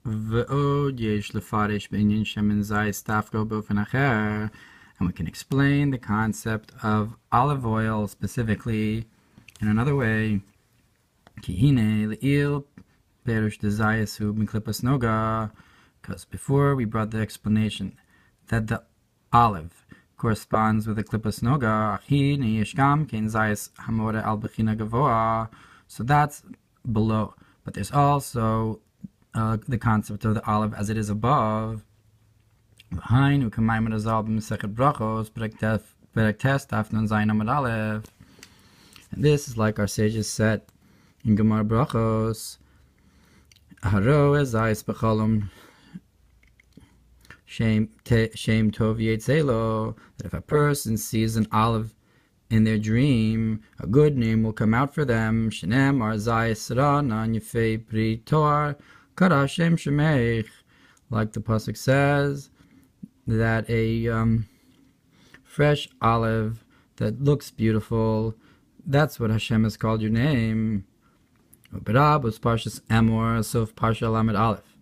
ועוד יש לפרש בעניין שמן זית דווקא באופן אחר, and we can explain the concept of olive oil specifically in another way. כי הנה לעיל פירוש דזייס הוא מקליפס נוגה, because before we brought the explanation that the olive corresponds with the klipas noga, hine yesh gam kein zayis hamore al bechina gavoa, so that's below. But there's also the concept of the olive as it is above. Hainu k'mayim razal b'mesechet brachos perek tes daf nun zayin amud aleph. And this is like our sages said in Gemara Brachos. Haro ezayis b'cholom Shem tov yetzelo, that if a person sees an olive in their dream, a good name will come out for them. Shenem arzayis ranan yefei pri toar kara shem shemech, like the pasuk says, that a fresh olive that looks beautiful, that's what Hashem has called your name. Uberab was Parshas Emor, Sof Parsha Lamed Aleph.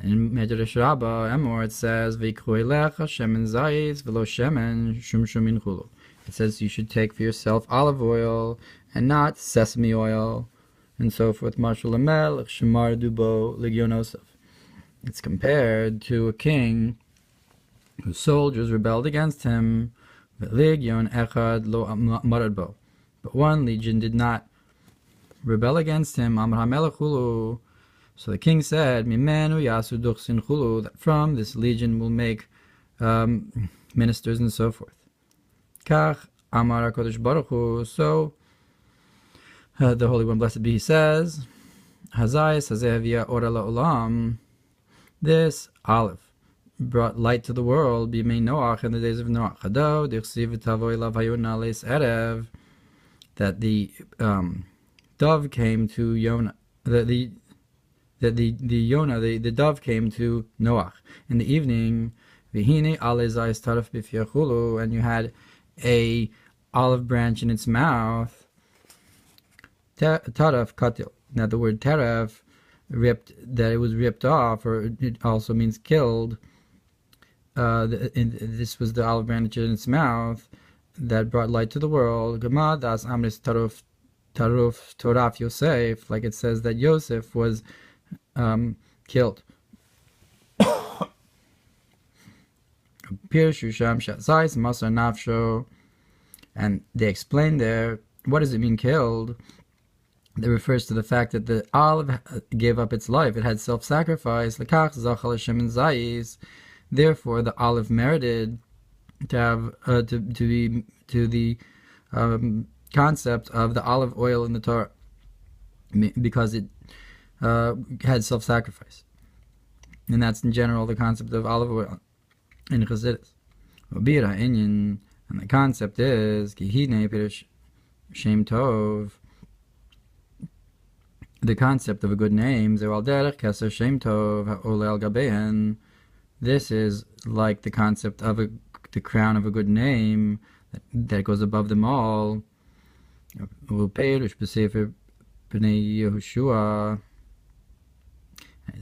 In Medrash Rabbah, Emor, it says, "V'ikru elecha shemen zayis v'lo shemen shum shumin chulu." It says you should take for yourself olive oil and not sesame oil, and so forth. Marshal Amel Shemar Dubo Legionosov. It's compared to a king whose soldiers rebelled against him. Legion echad lo maradbo, but one legion did not rebel against him. Amar hamelech chulu. So the king said, "Mimenu yasu duchsin chulu," that from this legion will make ministers and so forth. Kach Amar HaKadosh Baruch Hu. So the Holy One, blessed be He, says, "Hazayis hazeh ora la'olam." This olive brought light to the world. B'yemei Noach, in the days of Noach. Chado dichsiv v'tavo elav hayona leis erev. That the dove came to Yonah. The dove came to Noach in the evening. V'hine ale zayis taraf b'fiachulu, and you had a olive branch in its mouth. Taraf katil. Now the word taraf, ripped, that it was ripped off, or it also means killed. This was the olive branch in its mouth that brought light to the world. Gemad das amris taruf toraf Yosef, like it says that Yosef was killed. And they explain there, what does it mean killed? That refers to the fact that the olive gave up its life. It had self-sacrifice. Therefore, the olive merited to have to be to the concept of the olive oil in the Torah, because it had self-sacrifice, and that's in general the concept of olive oil in Chassidus. And the concept is Shem Tov. The concept of a good name, Shem Tov. This is like the concept of the crown of a good name that goes above them all. It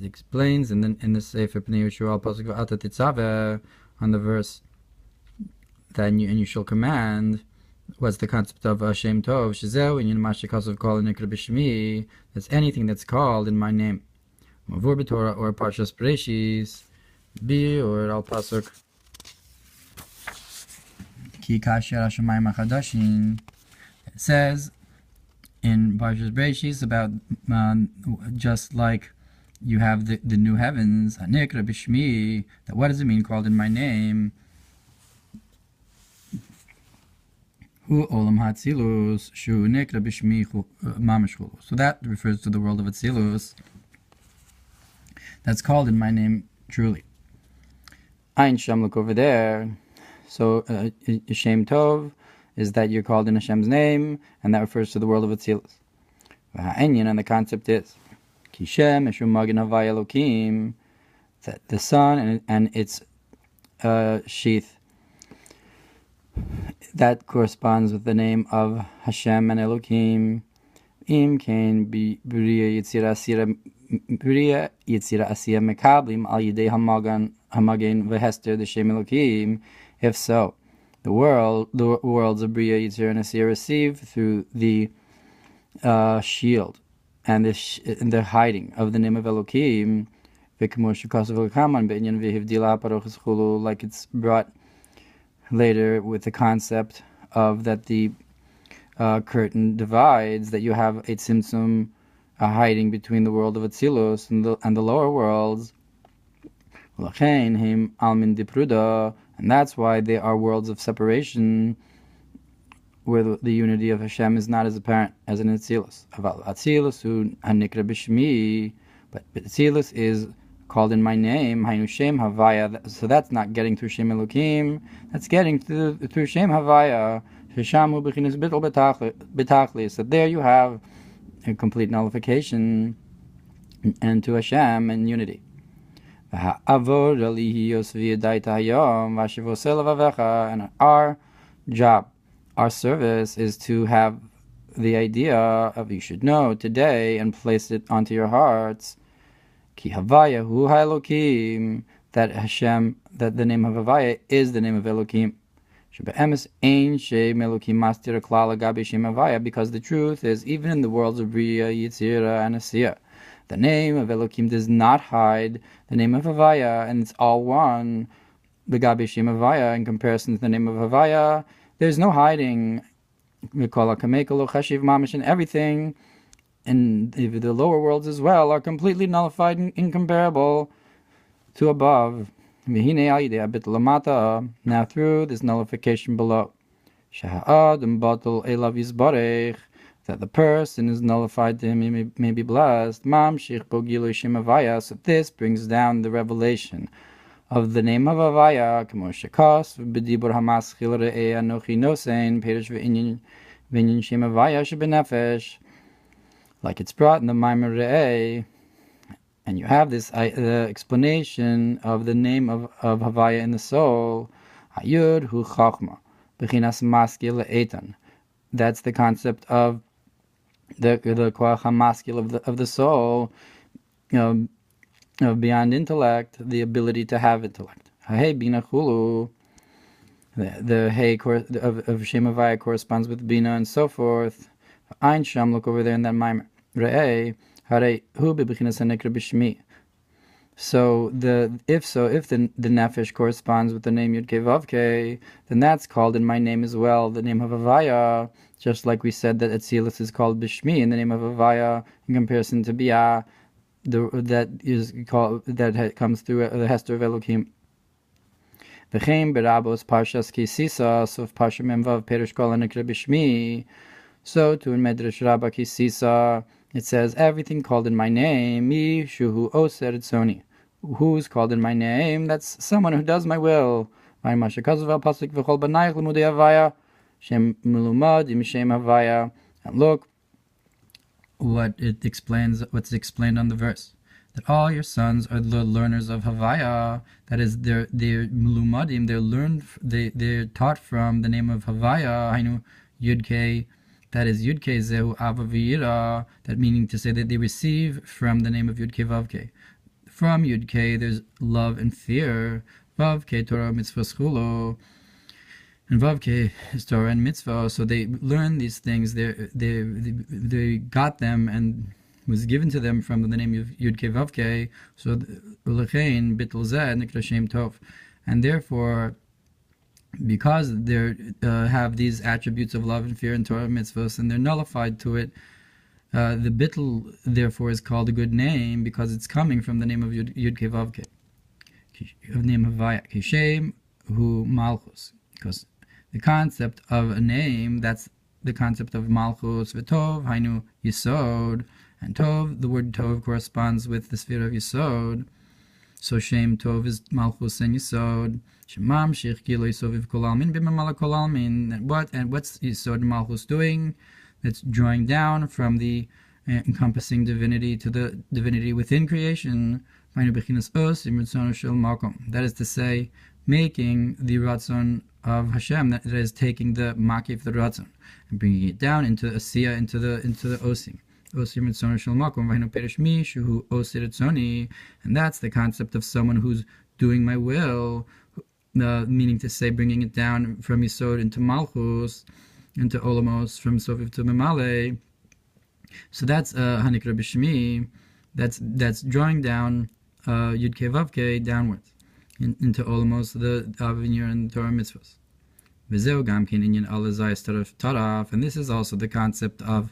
explains in the Sefer Pnei Yehoshua Pasuk Iואתה Tezaveh, on the verse that you shall command. What's the concept of Shem Tov? Shezeu inyan mashikasav kol nikra b'shmi. That's anything that's called in my name. Mavur b'Torah or Parshas Parshas B or al pasuk Ki kasher hashamayim achadashin. It says in Parshas Parshas about just like you have the new heavens, Nikra b'shmi, that what does it mean called in my name? Hu olam hatzilus, shu nikra b'shmi mamash chulu. So that refers to the world of Atzilus that's called in my name truly. Ein Shem, look over there. So Shem Tov is that you're called in Hashem's name, and that refers to the world of Atzilus. And the concept is Kishem Eshum Magin Havai Elokim, that the sun and its sheath, that corresponds with the name of Hashem and Elokim. Im Kain B'Riya Yitzira Sira Bria Yitzira Asiya Mekablim Al Yidei Hamagen Vehester the Shem Elokim. If so, the worlds of Bria Yitzira and Asiya receive through the shield and the hiding of the name of Elokim, like it's brought later with the concept of that the curtain divides, that you have a tzimtzum, a hiding between the world of Atzilus and the lower worlds. And that's why they are worlds of separation, where the unity of Hashem is not as apparent as in Atzilus. But Atzilus is called in my name, Hainu Shem Havaya. So that's not getting through Shem Elokim, that's getting through Shem Havaya. So there you have a complete nullification and to Hashem and unity. And our job, our service, is to have the idea of, you should know today and place it onto your hearts, Ki Havaya Hu Elokim, that Hashem, that the name of Havaya is the name of Elokim. Because the truth is, even in the worlds of Bria, Yitzira, and Asiya, the name of Elokim does not hide the name of Havaya, and it's all one. The Gabi Shem Havaya, in comparison to the name of Havaya, there's no hiding. And everything, and the lower worlds as well, are completely nullified and incomparable to above. Now through this nullification below, that the person is nullified to him, he may be blessed. So this brings down the revelation of the name of Havaya, like it's brought in the Mamer Re'eh. And you have this the explanation of the name of Havaya in the soul. Hayud hu chachma, bechinas maskil eitan. That's the concept of the koach hamaskil of the soul, beyond intellect, the ability to have intellect. Hey bina chulu. The hey of Shem Havaya corresponds with bina and so forth. Ein sham, look over there in that Mamer Re'eh. So if the nefesh corresponds with the name Yud Kei Vav Kei, then that's called in my name as well, the name of Havaya, just like we said that Atzilus is called Bishmi in the name of Havaya in comparison to Bia, that comes through the Hester of Elokim. V'chein berabos Parshas Kisisa, so if Parsha Memvav Perish Kol Anikra Bishmi, so to in Medrash Rabbah Kisisa, it says, everything called in my name, mi shuhu oser tzoni. Who's called in my name? That's someone who does my will. And look what it explains, what's explained on the verse. That all your sons are the learners of Havaya. That is, they're mulumadim, they're taught from the name of Havaya, Hainu Yud-Kei. That is Yud Kei Zehu Ava V'Yira, that meaning to say that they receive from the name of Yud Kei Vav Kei. From Yud Kei there's love and fear. Vav Kei Torah Mitzvah Schulo. And Vav Kei is Torah and Mitzvah. So they learn these things. They got them and was given to them from the name of Yud Kei Vav Kei. So Ulechein Bittul Zeh Nikra Shem Tov. And therefore, because they have these attributes of love and fear and Torah mitzvahs, and they're nullified to it, the bittul therefore is called a good name because it's coming from the name of Yud Kei Vav Kei, of name of Havaya, Kishem hu Malchus, because the concept of a name, that's the concept of Malchus, V'tov Hainu Yisod, and Tov, the word Tov corresponds with the sphere of Yisod. So Shem Tov is Malchus and Yisod. Shemam Shich Kilo Yisoviv Kol Almin B'Mamala Kol Almin. What's Yisod and Malchus doing? That's drawing down from the encompassing divinity to the divinity within creation. That is to say, making the Ratzon of Hashem, that is taking the Makif, the Ratzon, and bringing it down into Asiya, into the Osim. And that's the concept of someone who's doing my will, meaning to say bringing it down from Yisod into Malchus, into Olamos, from Sofiv to Memale. So that's Hanikra B'Shmi, that's drawing down Yud Kei Vav Kei downwards into Olamos, the Avinir and Torah mitzvahs. V'zeu gam kin inyan alazayis taraf, and this is also the concept of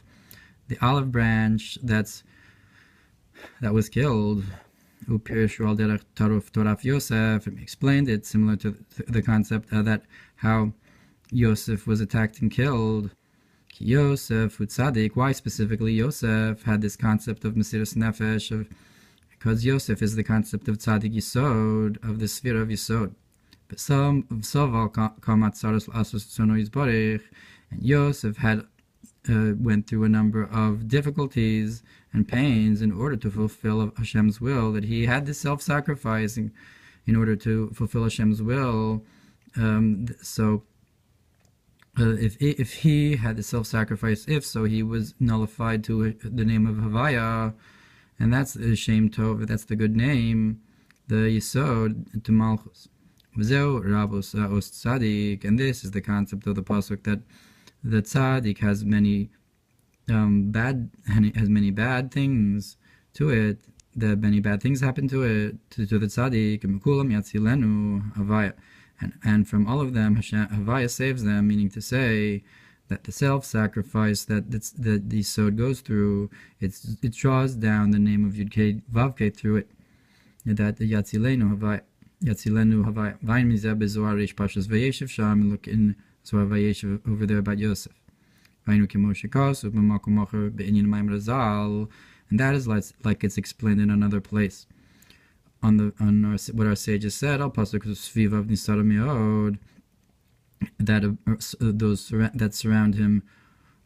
the olive branch that was killed. Upirishu al derech taraf Yosef, and explained it similar to the concept that how Yosef was attacked and killed. Ki Yosef utzadik. Why specifically Yosef had this concept of Mesiras Nefesh? Because Yosef is the concept of Tzadik Yisod, of the sphere of Yisod. And Yosef had went through a number of difficulties and pains in order to fulfill Hashem's will, that he had this self-sacrificing in order to fulfill Hashem's will. If he had the self-sacrifice, he was nullified to the name of Havaya, and that's the Shem Tov, that's the good name, the Yisod to Malchus. V'zeu Rabos Os Tzadik, and this is the concept of the pasuk that the Tzadik has many bad things to it. That many bad things happen to it, to the Tzadik. Mekulam Yatzilenu Havaya, and from all of them, Havaya saves them. Meaning to say that the self-sacrifice that the Yisod goes through, it draws down the name of Yud Kei Vav Kei through it. That the Yatzilenu Havaya. Yatzilenu Havaya. Vayin mizeh bezohar reish Parshas Vayeshev sham. Look in Zohar Vayeshev over there about Yosef. Vayinu kemo shekasu b'makom acher be'inyan Mamer zal, and that is like it's explained in another place. On what our sages said, al pasuk svivav nisara me'od, that those that surround him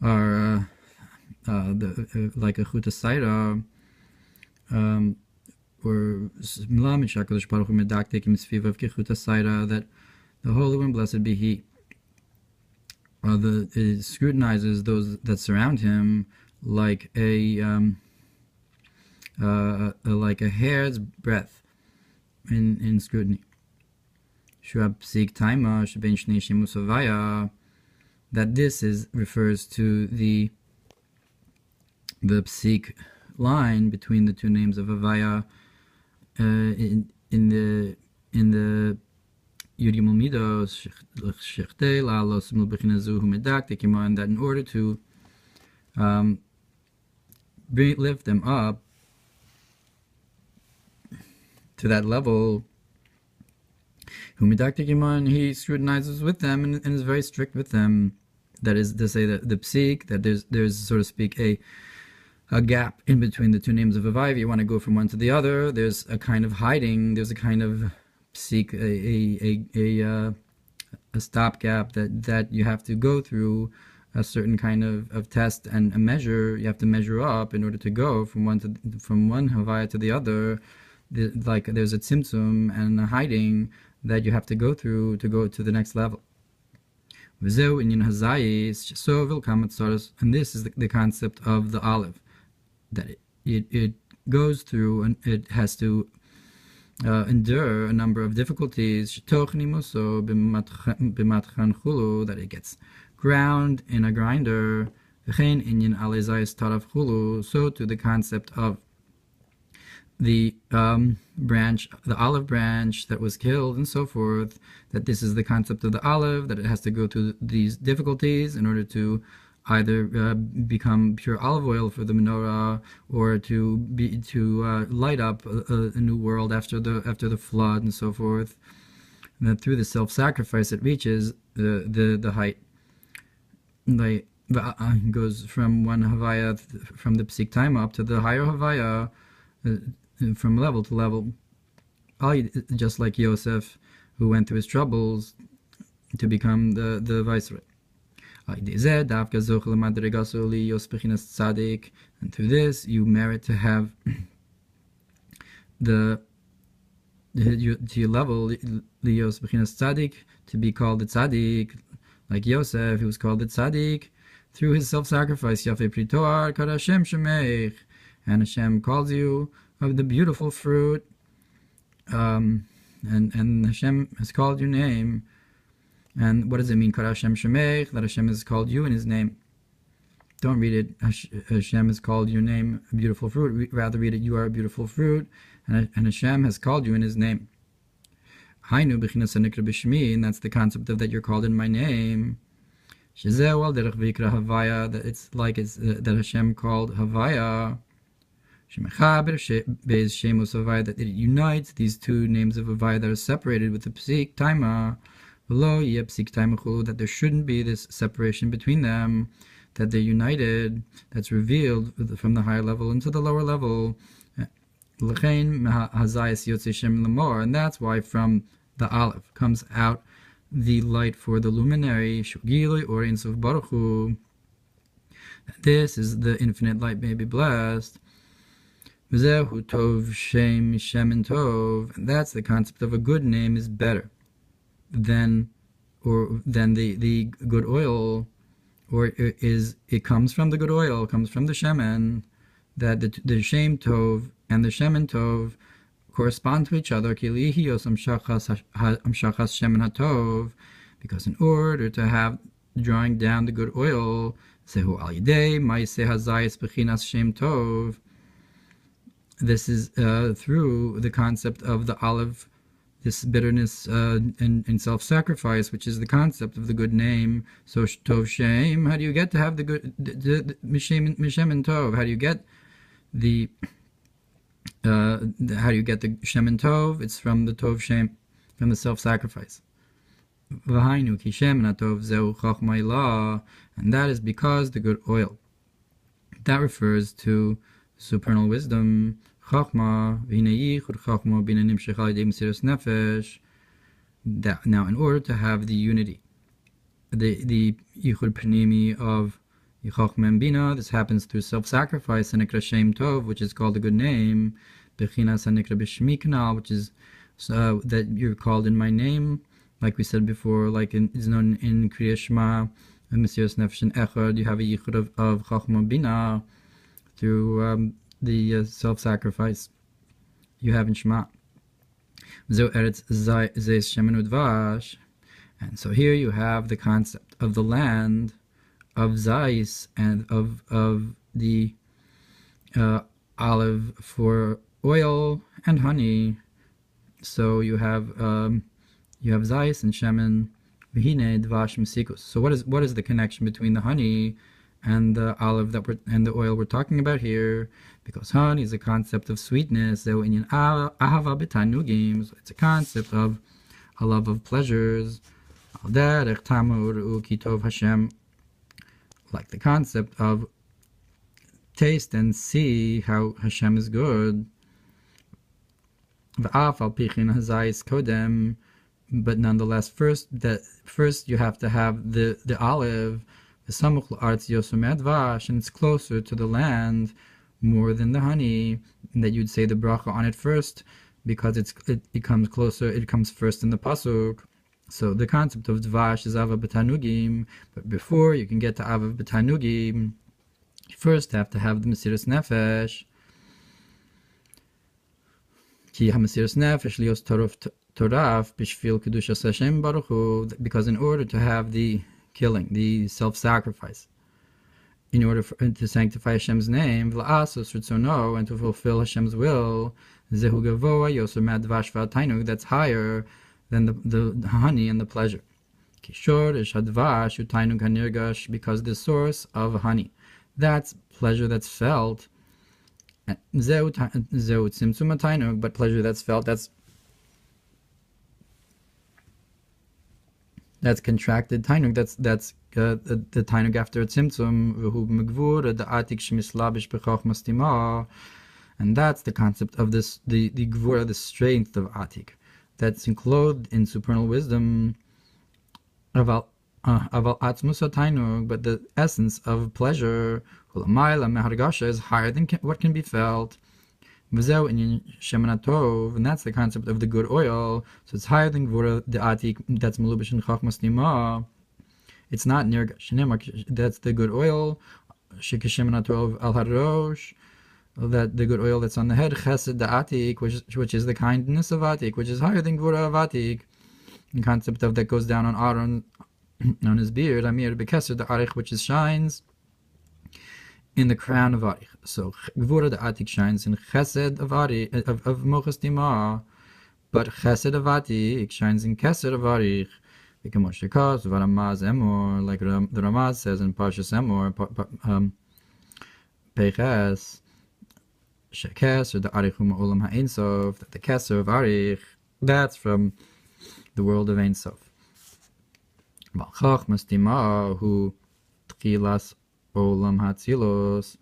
are like a chuta saira. Or that the Holy One, blessed be He, it scrutinizes those that surround him like a hair's breadth in scrutiny. That this refers to the psik line between the two names of Havaya. In the Yudim Midos, and that in order to lift them up to that level, he scrutinizes with them and is very strict with them. That is to say that the psik, that there's so to speak a gap in between the two names of Havaya. If you want to go from one to the other, there's a kind of hiding, there's a kind of seek a stopgap that you have to go through a certain kind of test and a measure. You have to measure up in order to go from one Havaya to the other. Like there's a tzimtzum and a hiding that you have to go through to go to the next level. And this is the concept of the olive, that it goes through and it has to endure a number of difficulties, that it gets ground in a grinder, so to the concept of the branch, the olive branch that was killed and so forth, that this is the concept of the olive, that it has to go through these difficulties in order to either become pure olive oil for the menorah, or to light up a new world after the flood and so forth. And that through the self-sacrifice it reaches the height. Like goes from one Havaya, from the psik time up to the higher Havaya, from level to level. Just like Yosef, who went through his troubles to become the viceroy. And through this you merit to have to your level, to be called the tzaddik, like Yosef, who was called the tzaddik, through his self-sacrifice. Yafei pri toar kad Hashem shemech, and Hashem calls you of the beautiful fruit, and Hashem has called your name. And what does it mean? Kad Hashem shemech, that Hashem has called you in His name. Don't read it, Hashem has called your name a beautiful fruit. Rather read it, you are a beautiful fruit, and Hashem has called you in His name. Hainu b'chinas hanikra b'shmi, and that's the concept of that you're called in my name. Shezeh wal derech v'yikra havaya, that it's like that Hashem called havaya. Shemechaber beis Shemos havaya, that it unites these two names of havaya that are separated with the psik taima. V'lo yeh psik taima chulu, that there shouldn't be this separation between them, that they're united, that's revealed from the higher level into the lower level. And that's why from the Aleph comes out the light for the luminary, this is the infinite light, may be blessed. And that's the concept of a good name is better than the good oil, or it comes from the good oil, comes from the shemen, that the Shem Tov and the Shemen Tov correspond to each other, because in order to have drawing down the good oil, this is through the concept of the olive, this bitterness and self-sacrifice, which is the concept of the good name. So Tov Shem, how do you get to have the good Mishem and Tov? How do you get the Shem and Tov? It's from the Tov Shem, from the self-sacrifice. V'hainu ki Shem Tov zeu chachma ilah, and that is because the good oil, that refers to supernal wisdom. Chachma v'hine yichud chachma bina nimshech al yedei mesiras nefesh. That now, in order to have the unity, the yichud pnimi of Chachma and Bina, this happens through self-sacrifice, and Nikra Shem Tov, which is called a good name, Bechinas and Nikra B'Shmi Kanal, which is that you're called in my name, like we said before, like is known in Kriya Shema, and Mesiras Nefesh and Echad. You have a yichud of Chachma Bina through the self-sacrifice you have in Shema. Zo Eretz Zeis Shemen Udvash, and so here you have the concept of the land of Zais and of the olive for oil and honey. So you have Zais and Shemen, V'hine Dvash Mesikus. So what is the connection between the honey and the olive and the oil we're talking about here? Because honey is a concept of sweetness. It's a concept of a love of pleasures. Like the concept of taste and see how Hashem is good. But nonetheless, first you have to have the olive, and it's closer to the land more than the honey, and that you'd say the bracha on it first, because it becomes closer, it comes first in the pasuk. So the concept of dvash is ava b'tanugim, but before you can get to ava b'tanugim, you first have to have the mesiras nefesh. Ki ha-mesiras nefesh lios toraf b'shvil kedushas Hashem baruch hu, because in order to have the killing, the self-sacrifice, in order to sanctify Hashem's name, v'la'asos ritzono, and to fulfill Hashem's will, zehu gavoa yoser mad-dvash v'atainug, that's higher than the honey and the pleasure. Kishor ish hadvash utainug hanirgash, because the source of honey, that's pleasure that's felt. Zeu tzimtzum atainug, but pleasure that's felt, that's contracted tainug, that's the tainug after tzimtzum, v'hu megvur da'atik shemislabish b'chochma stima, and that's the concept of this, the gvura, the strength of atik, that's enclosed in supernal wisdom, aval atzmus tainug, but the essence of pleasure, hulamayla mehargasha, is higher than what can be felt. V'zeu in Shemen Tov, and that's the concept of the good oil. So it's higher than Gvura the Atik, that's Melubish and Chachmas Nima. It's not nirgash. That's the good oil. Shikashim al harosh. That the good oil that's on the head. Chesed da'atik, which is the kindness of Atik, which is higher than Gvura of Atik. The concept of that goes down on Aaron, on his beard. Amir bekeser da'arich, which is shines in the crown of Arich. So Gvura da'atik shines in Chesed of Arich, of Mochas Tima, but Chesed of Atik shines in Keser of Arich. Like the Ramaz says in Parshas Emor, Peches, Shekes, or the Arichum Olam Ha'insof, that the Keser of Arich, that's from the world of Ein Sof. Chachmas Tima, who Tchilas Olam Hatzilos,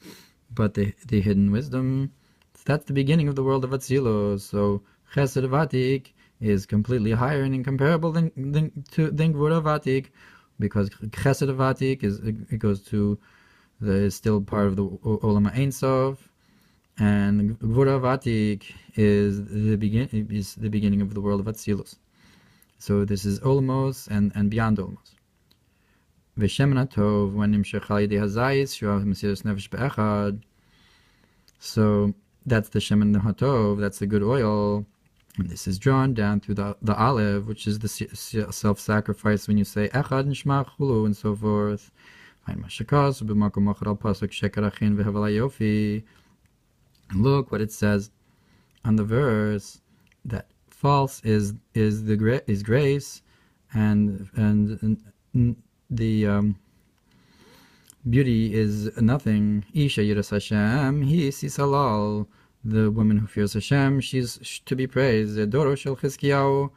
but the hidden wisdom, that's the beginning of the world of Hatzilos. So Chesed of Atik is completely higher and incomparable than Gvura of Atik, because Chesed of Atik it goes to is still part of the Olam Ein Sof, and Gvura of Atik is the beginning of the world of Atzilus. So this is Olamos and beyond Olamos. V'Shemen Tov when Nimshech al Yedei Hazayis Shuah Mesiras Nefesh Be'echad. So that's the Shemen Hatov, that's the good oil, and this is drawn down through the olive, which is the self-sacrifice when you say Echad Nishma Chulu and so forth. Look what it says on the verse, that false is grace, and the beauty is nothing. Isha Yiras Hashem, he sees halal. The woman who fears Hashem, she's to be praised. Doro shel Chizkiyahu,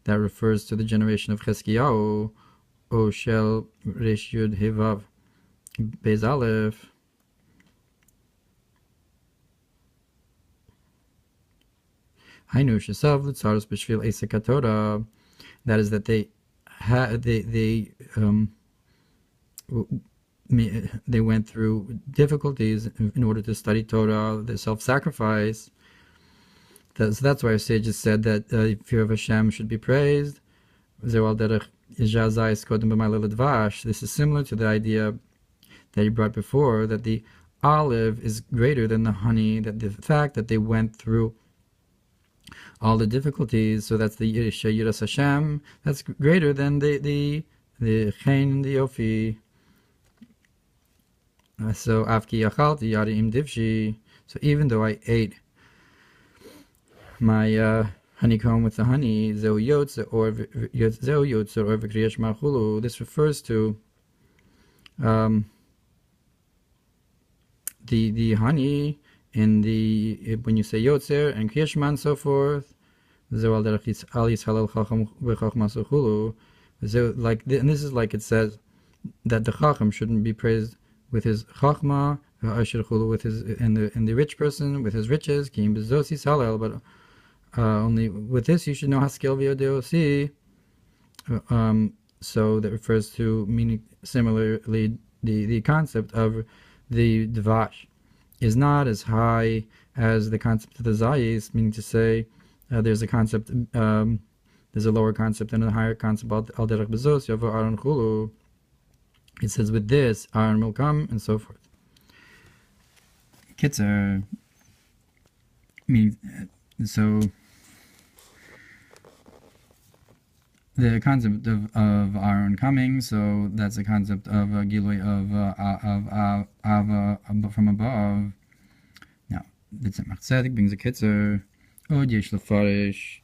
that refers to the generation of Chizkiyahu. O shel Resh Yud Hivav Beis Aleph. Hainu shesav l'tzaros b'shvil esek Hatorah. That is that they went through difficulties in order to study Torah, the self-sacrifice. So that's why our sages said that fear of Hashem should be praised. This is similar to the idea that you brought before, that the olive is greater than the honey, that the fact that they went through all the difficulties, so that's the Yiras Hashem, that's greater than the Chen and the Yofi. So Afki Yachalti Yari Im Divshi. So even though I ate my honeycomb with the honey, Zeu Yotze or V'Kriyash Machulu, this refers to the honey in the when you say Yotzer and Kriyashma and so forth. Zeu al derech al Yishalel Chacham V'Chachma Suchulu. Like, and this is like it says that the Chacham shouldn't be praised with his chachma, with his and the rich person with his riches, but only with this you should know haskel v'yodeosi. So that refers to, meaning similarly, the concept of the dvash is not as high as the concept of the zayis, meaning to say there's a concept, there's a lower concept and a higher concept al derech bezos yavo aron chulu. It says with this, Aaron will come, and so forth. Kitzer, so the concept of Aaron coming, so that's the concept of Gilui of from above. Now, the Tzemach Tzedek brings a Kitzer. Od Yesh Lefarish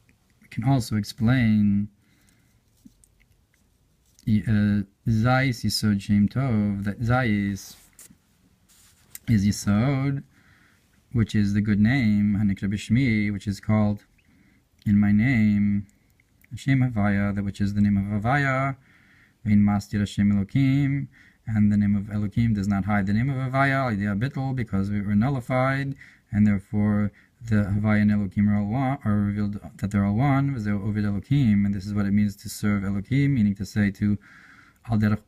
can also explain Zayis Yisod Shem Tov, that Zayis is Yisod, which is the good name, Hanikra B'Shmi, which is called in my name, Shem Havaya, that which is the name of Havaya, Vein Mastir Hashem Elokim, and the name of Elokim does not hide the name of Havaya, Idea Bittul, because we were nullified, and therefore the Havaya and Elokim are revealed that they're all one, Ovid Elokim, and this is what it means to serve Elokim, meaning to say to Al Derech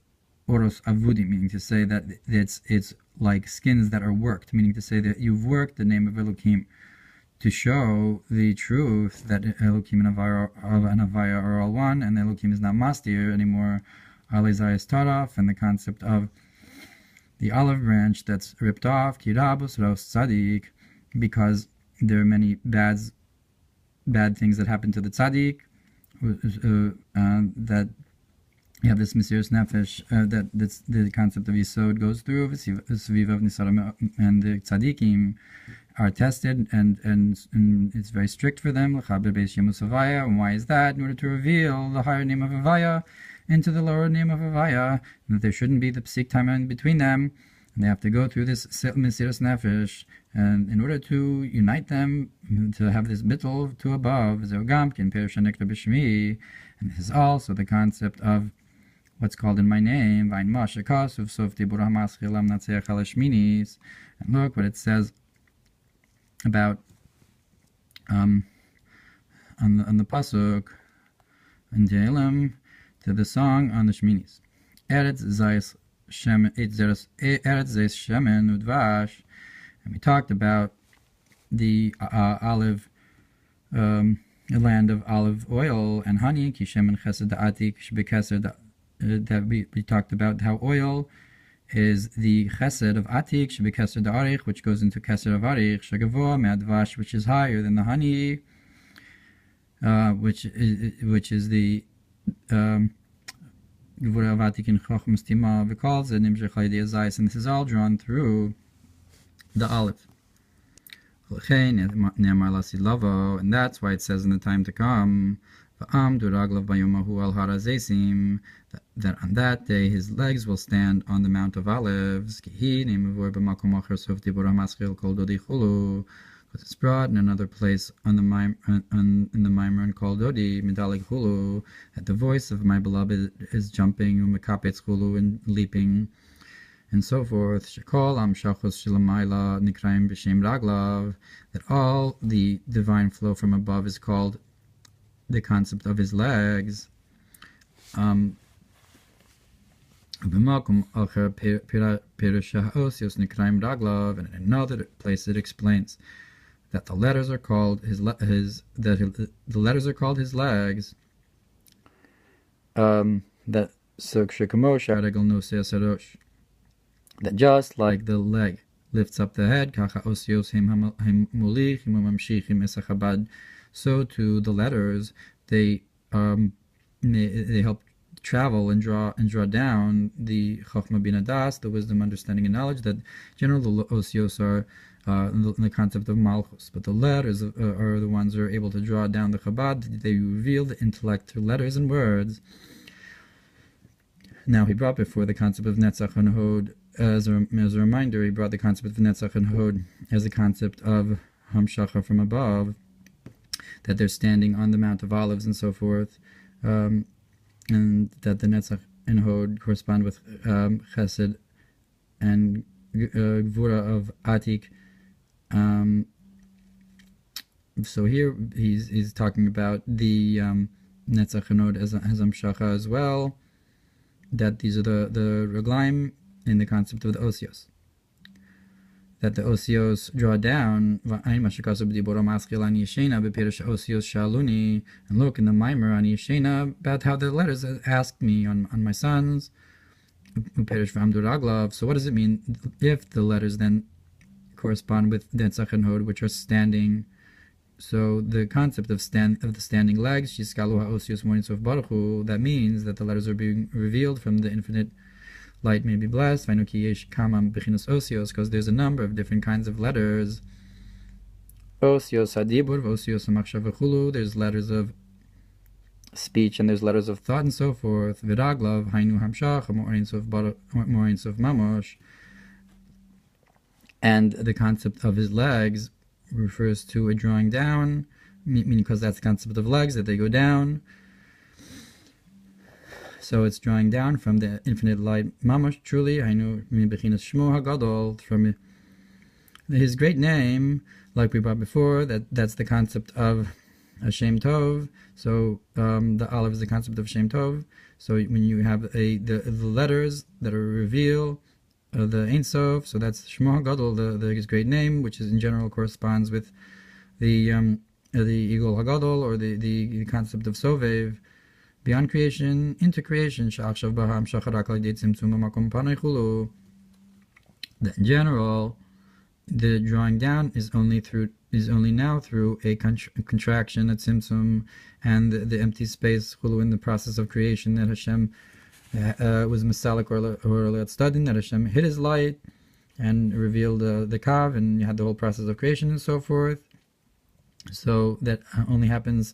Oros Avudim, meaning to say that it's like skins that are worked, meaning to say that you've worked the name of Elokim to show the truth that Elokim and Havaya are all one, and Elokim is not Mastir anymore Alizayas Taraf, and the concept of the olive branch that's ripped off, Kirabus Ros Tzadik, because there are many bad things that happen to the tzaddik, that you have this mysterious nefesh, that's the concept of Yisod goes through, and the tzaddikim are tested, and it's very strict for them. And why is that? In order to reveal the higher name of Avaya into the lower name of Avaya, that there shouldn't be the psik time in between them, and they have to go through this mysterious nefesh, and in order to unite them, to have this bittul to above, and this is also the concept of what's called in my name, and look what it says about on the pasuk in Tehillim, to the song on the Shminis. Eretz Zayis Shemen Udvash, and we talked about the olive, land of olive oil and honey. Kishem Chesed Atik Shbekesed. That we talked about how oil is the chesed of atik, shebekesed arich, which goes into kesed of arich, shagavoa me'advash, which is higher than the honey, which is the gevura of atik in chacham stima v'kol ze nimshech ha'idei azayis, and this is all drawn through the olive. And that's why it says in the time to come, that on that day his legs will stand on the Mount of Olives, because it's brought in another place on the in the Mamar called Dodi Medalig Hulu, that the voice of my beloved is jumping, and leaping, and so forth. That all the divine flow from above is called the concept of his legs. And in another place it explains that the letters are called his legs. That just like the leg lifts up the head, so too the letters, they help travel and draw down the Chokhmah Bina Das, the wisdom, understanding, and knowledge. That generally the osios are in the concept of Malchus, but the letters are the ones who are able to draw down the Chabad. They reveal the intellect through letters and words. Now he brought before the concept of Netzach and Hod as a reminder. He brought the concept of Netzach and Hod as a concept of Hamshacha from above, that they're standing on the Mount of Olives and so forth, and that the Netzach and Hod correspond with Chesed and Gvura of Atik. So here he's talking about the Netzach and Hod as Hamshacha as well, that these are the Reglaim in the concept of the Osios, that the Osios draw down. And look in the Mamer on Yeshena about how the letters asked me on my sons. So what does it mean if the letters then correspond with Netzach and Hod, which are standing? So the concept of the standing legs, that means that the letters are being revealed from the infinite light, may be blessed, because there's a number of different kinds of letters. Osios hadibur, osios hamachshava, there's letters of speech and there's letters of thought and so forth. Viraglav, hainu hamshach, mo'ains of mamosh. And the concept of his legs refers to a drawing down, meaning because that's the concept of legs, that they go down. So it's drawing down from the infinite light, mamash, truly, I know, from his great name, like we brought before, that's the concept of a Shem Tov. So the olive is the concept of Shem Tov. So when you have the letters that are reveal the Ein Sof, so that's Shmo HaGadol, his great name, which is in general corresponds with the Igol HaGadol, or the concept of Sovev, beyond creation into creation. That in general, the drawing down is only now through a contraction, a tzimtzum, and the empty space in the process of creation that Hashem was Masalik or Le'at that Hashem hid His light and revealed the Kav, and you had the whole process of creation and so forth. So that only happens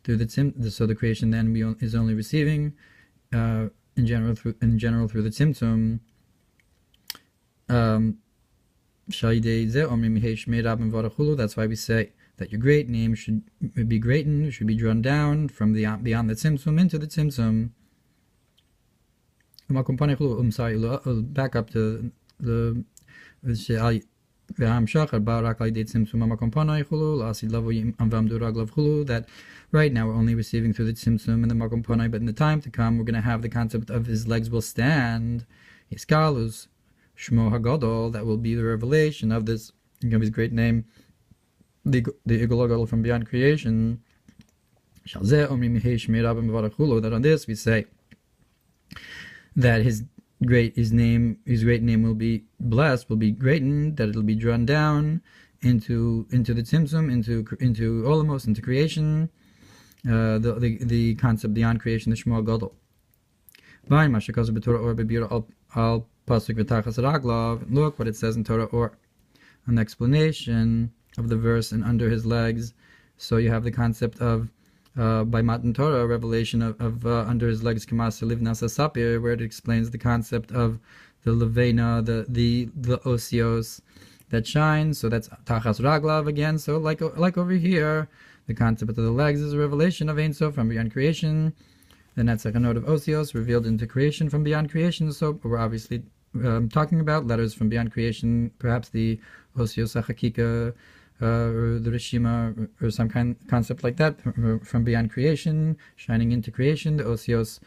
through so the creation then is only receiving in general through the tzimtzum. That's why we say that your great name should be greatened, should be drawn down from beyond the tzimtzum into the tzimtzum. Back up to the that right now we're only receiving through the tzimtzum and the makom panai, but in the time to come we're going to have the concept of his legs will stand, Yiskalus Shmo Hagadol, that will be the revelation of his great name, the Igol from beyond creation. That on this we say that his great name will be blessed, will be greatened, that it'll be drawn down into the tzimtzum, into Olamos, into creation, the concept beyond creation, the Shmo Hagadol. Look what it says in Torah, or an explanation of the verse, and under his legs. So you have the concept of by Matan Torah, a revelation of under his legs, Kamasa Livnasa Sapir, where it explains the concept of the Levena, the Osios that shine. So that's Tachas Raglav again. So like over here, the concept of the legs is a revelation of Ein Sof from beyond creation. The Netzach, a note of Osios revealed into creation from beyond creation. So we're obviously talking about letters from beyond creation, perhaps the Osios HaChakika, or the Rishima, or some concept like that, from beyond creation, shining into creation, the Osios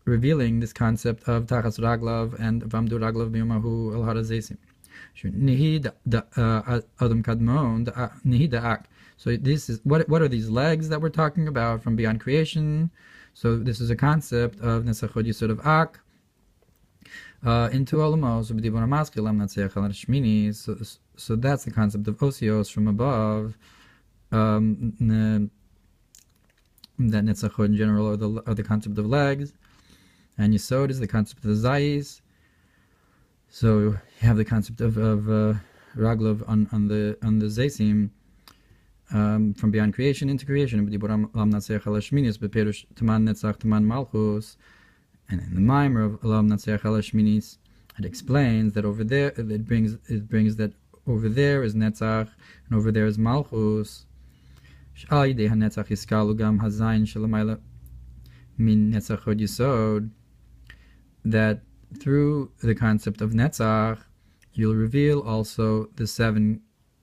revealing this concept of Tachas Raglav and Vamdu Raglav B'yomahu El Harazesim. Nihid Adam Kadmon, Nihid Ak. So this is what are these legs that we're talking about from beyond creation? So this is a concept of Nesachod Yisod of Ak into Olamos. So that's the concept of Osios from above. That Netzachod in general are the concept of legs, and Yisod is the concept of the Zayis. So you have the concept of Raglav on the Zaysim. From beyond creation into creation, and in the Mamer of Alam Natseach Halashminis, it explains that over there it brings that over there is Netzach and over there is Malchus. That through the concept of Netzach, you'll reveal also the 7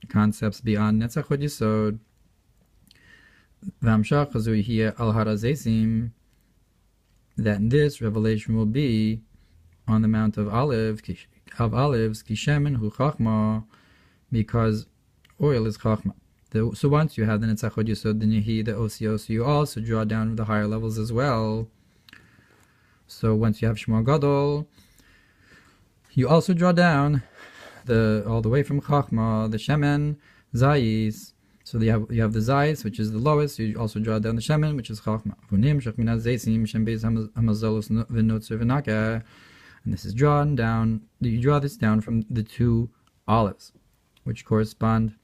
concepts beyond Netzach Hod Yisod. V'amshach hazui here al harazesim, that in this revelation will be on the Mount of Olives, kishemen hu chachma, because oil is chachma. So once you have the Netzach Hod Yisod, then the Osios, you also draw down the higher levels as well. So once you have Shmo Gadol, you also draw down all the way from Chachma, the Shemen, Zayis. So you have the Zayis, which is the lowest. You also draw down the Shemen, which is Chachma. And this is drawn down. You draw this down from the 2 olives, which correspond.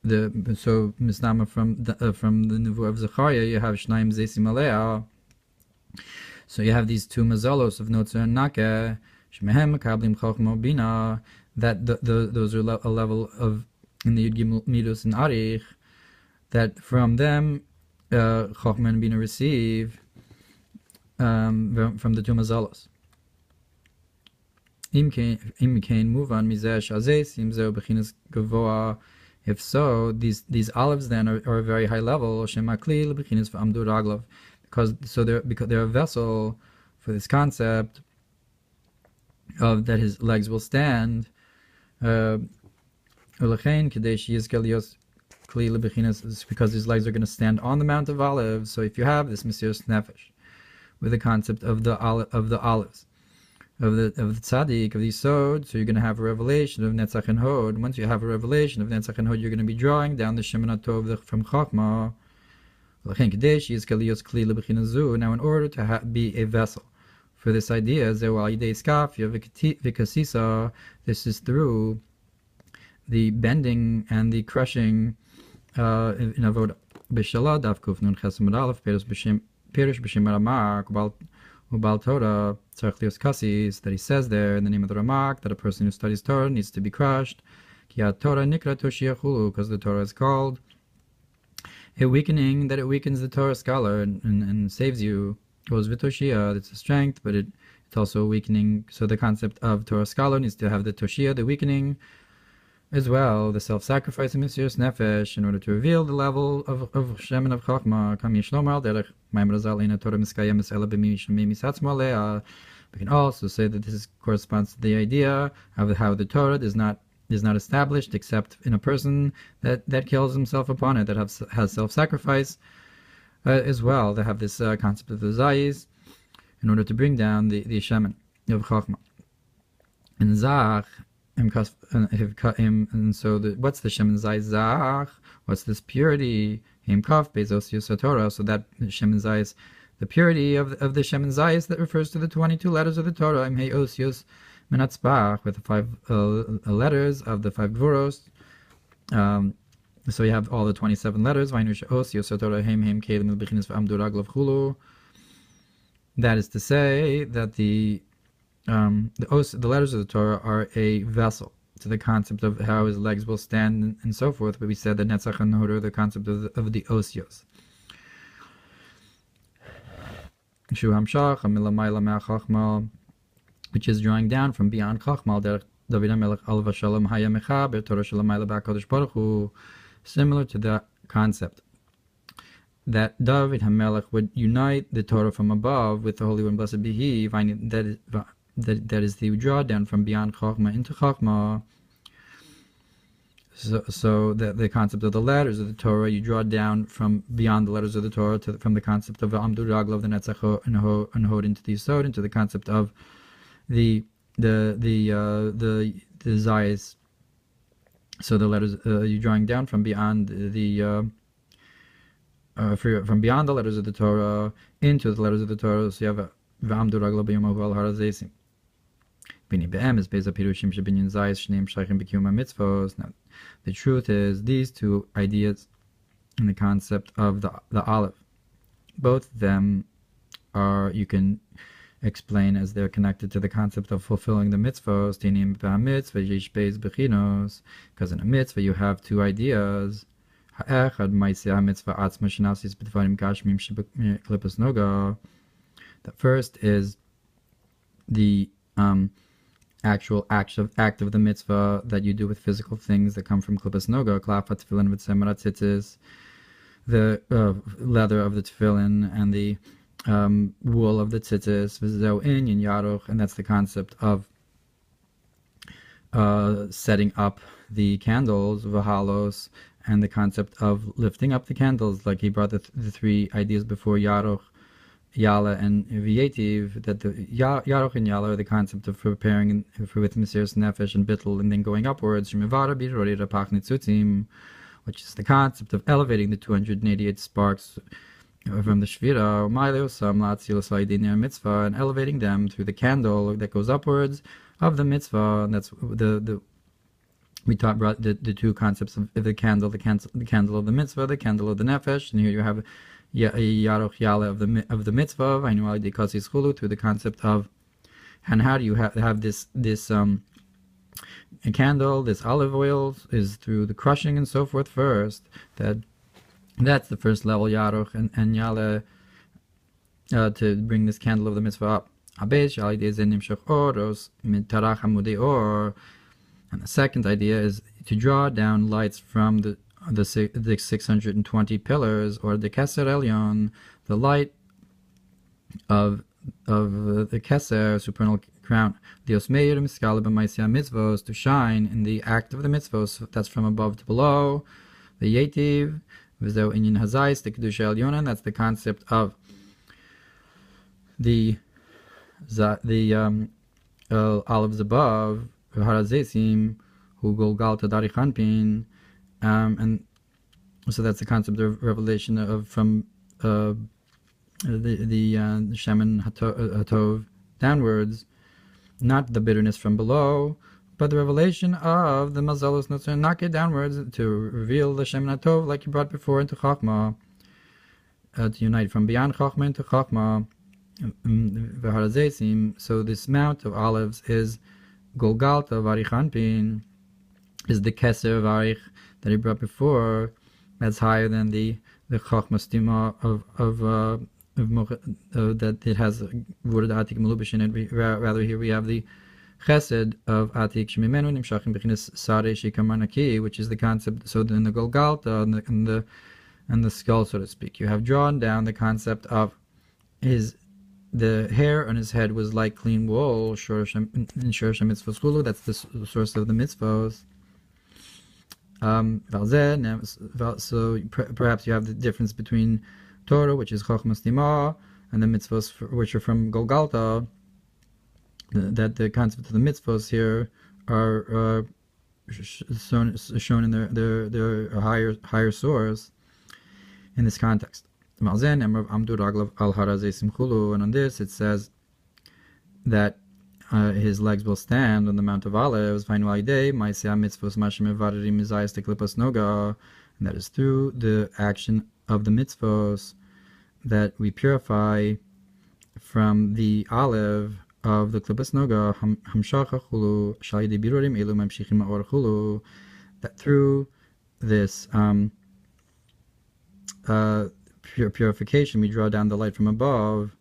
So Misnama from the Nevuah of Zechariah, you have Shnaim Zaysim Alea. So you have these 2 mazalos of Notzer and Nakeh, Shemehem Makablim Chachma Bina. That those are a level of in the Yud Gimel Midus and Arich, that from them Chochmah and Bina receive from the 2 mazalos. If so, these olives then are a very high level, because they're a vessel for this concept of that his legs will stand. These kli lebechinas, is because his legs are going to stand on the Mount of Olives. So if you have this Mesiras Nefesh with the concept of the olives, of the tzaddik, of the Yisod, so you're going to have a revelation of Netzach and Hod. Once you have a revelation of Netzach and Hod, you're going to be drawing down the Shemin HaTov from Chachma. Now, in order to be a vessel for this idea, this is through the bending and the crushing in Avodah. That he says there in the name of the Ramak that a person who studies Torah needs to be crushed, because the Torah is called a weakening, that it weakens the Torah scholar and saves you. Goes v'toshia, that's a strength, but it's also a weakening. So the concept of Torah scholar needs to have the toshia, the weakening, as well, the self-sacrifice of Mesiras Nefesh, in order to reveal the level of Shemin of Chachma. We can also say that this corresponds to the idea of how the Torah is not established except in a person that kills himself upon it, that has self-sacrifice as well. They have this concept of the Zayis in order to bring down the Shemin of Chachma. And Zach, and so what's the Shemin Zayis Zach? What's this purity? Him Kaf Bezosius Hatorah. So that Shemin Zayis, the purity of the Shemin Zayis that refers to the 22 letters of the Torah. Im Hey Osius Menatzbach, with the 5 letters of the 5 Gvuros. So you have all the 27 letters. That is to say that the letters of the Torah are a vessel to the concept of how his legs will stand and so forth. But we said that Netzach and Hod are the concept of the osios. Which is drawing down from beyond Chachmal, similar to the concept that David HaMelech would unite the Torah from above with the Holy One, blessed be He, that is the drawdown from beyond Chachma into Chachma. So the concept of the letters of the Torah, you draw down from beyond the letters of the Torah from the concept of the Amdu Ragla of the Netzach and Hod into the Yisod, into the concept of the Zayis. So the letters you're drawing down from beyond from beyond the letters of the Torah into the letters of the Torah. So you have V'amdu Ragla b'yomahu al har hazeisim. Bini be'em is beza pirushim shebinyan Zayis shneim shaychim b'kiyum mitzvos. Now, the truth is these two ideas in the concept of the olive, both of them you can explain as they're connected to the concept of fulfilling the mitzvos, because in a mitzvah you have two ideas. The first is the actual act of the mitzvah that you do with physical things that come from klipas noga, the leather of the tefillin and the wool of the tzitzis, and that's the concept of setting up the candles, v'halos, and the concept of lifting up the candles, like he brought the 3 ideas before, Yaroch, Yala, and V'yetiv, that the Yaroch and Yala are the concept of preparing with Mesiras Nefesh and Bittul, and then going upwards, which is the concept of elevating the 288 sparks from the Shvira, mitzvah, and elevating them through the candle that goes upwards of the mitzvah. And that's we brought the 2 concepts of the candle of the mitzvah, the candle of the nefesh, and here you have Yaroch Yala of the mitzvah, through the concept of, and how do you have this a candle, this olive oil is through the crushing and so forth first. That's the first level, Yaroch and Yala, to bring this candle of the mitzvah up. And the second idea is to draw down lights from the 620 pillars, or the Keser Elyon, the light of the Keser, supernal crown, the Osmeir Mitzvos, to shine in the act of the mitzvos, that's from above to below, V'yetiv, v'zeu inyan hazais, the kedusha elyonan. That's the concept of the olives above, harazesim, hu golgalta darichanpin, and so that's the concept of revelation of from the shemen hatov downwards, not the bitterness from below, but the revelation of the mazalos notzar nake downwards to reveal the shemen hatov, like you brought before, into chachma, to unite from beyond chachma into chachma. So this mount of olives is golgalta varichanpin, is the keser of arich that he brought before. That's higher than the chachma stima that it has word atik melubish in it. Rather, here we have the chesed of atik shemimenu nimshachim b'chinas sarei shikamanaki, which is the concept. So in the golgalta and the skull, so to speak, you have drawn down the concept of the hair on his head was like clean wool. In Shor mitzvos chulu, that's the source of the mitzvos. So perhaps you have the difference between Torah, which is Chochmas Tima, and the mitzvos which are from Golgalta. That the concept of the mitzvos here are shown in their higher source in this context. And on this it says that his legs will stand on the Mount of Olives, and that is through the action of the mitzvos that we purify from the olive of the klipas noga, that through this purification we draw down the light from above.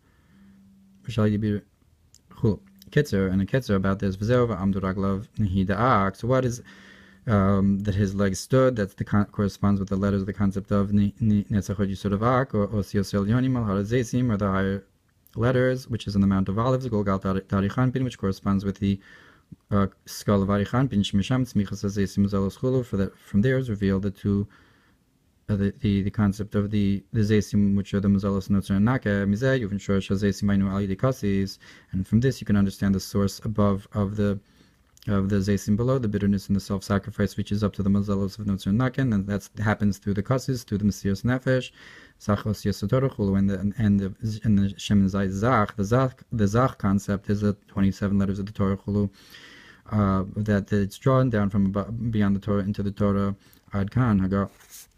Kitzer, and a kitzer about this. So what is that his legs stood? That's the corresponds with the letters of the concept of Netzachot Yisod Avak, or Osios Elyonim Al Harazesim, or the higher letters, which is in the Mount of Olives, Golgal Tarichanpin, which corresponds with the skull of Arichanpin, Shmisham Tzmichas Azesim Zalos Chulu. For that, from there is revealed the two. The concept of the zesim, which are the mazalos notzar and naka mizeh, you've ensured shazesim ainu al yidikasis, and from this you can understand the source above of the zesim below, the bitterness and the self-sacrifice, which is up to the mazalos of notzar and naka, and that happens through the kasis, through the mesiras nefesh, sachos yesotorah chulu, and the shemen zach. The zach concept is the 27 letters of the Torah chulu, that it's drawn down from beyond the Torah into the Torah ad kan Haga'os.